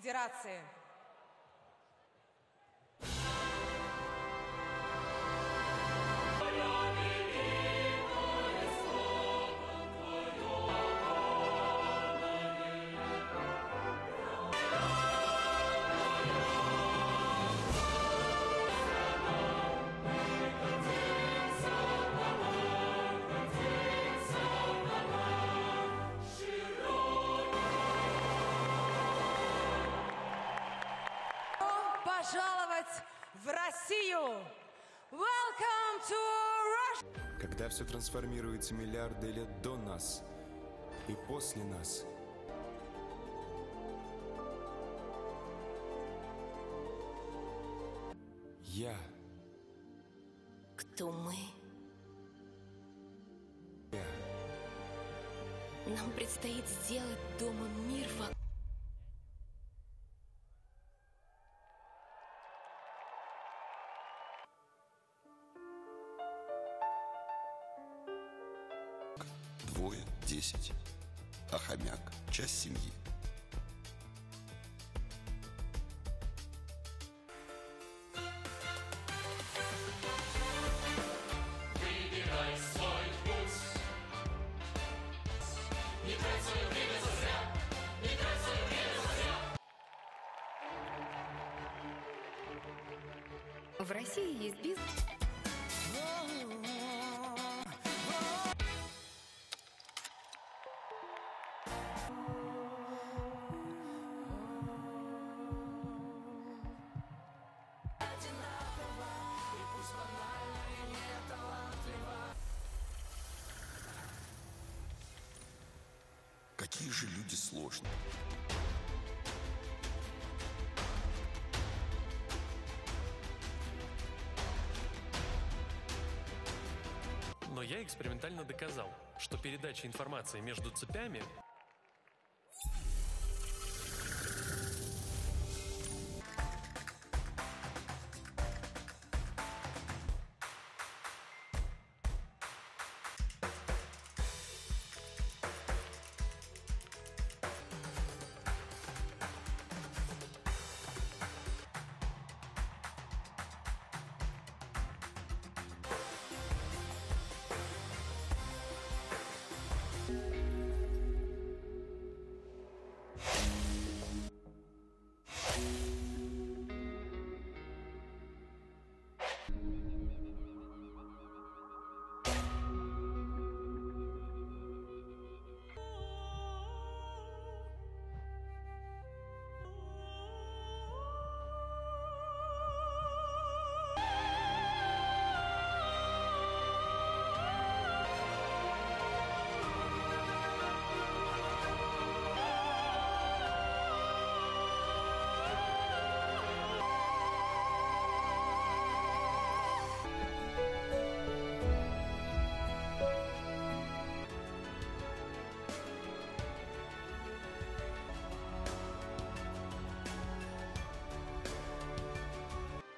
Федерации. Пожаловать в Россию! Welcome to Russia! Когда все трансформируется миллиарды лет до нас и после нас, я. Кто мы? Я. Нам предстоит сделать дома мир вокруг. Двое, 10. А хомяк – часть семьи. Выбирай свой путь. Не трать свое время зазря. Не трать свое время зазря. В России есть бизнес. Какие же люди сложные. Но я экспериментально доказал, что передача информации между цепями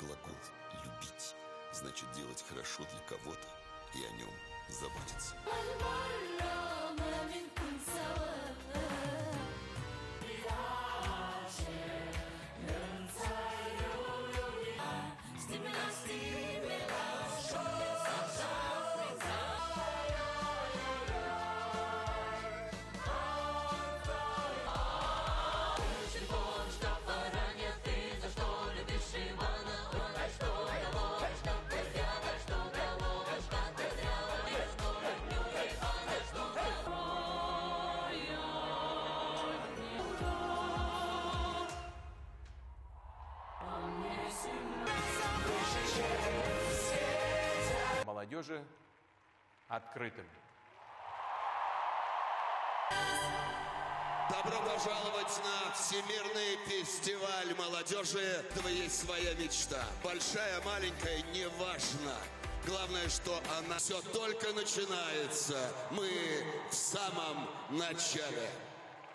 Глагол «любить» значит делать хорошо для кого-то и о нем заботиться. Молодежи открытым. Добро пожаловать на Всемирный фестиваль молодежи. Это есть своя мечта. Большая, маленькая, неважно. Главное, что она все только начинается. Мы в самом начале.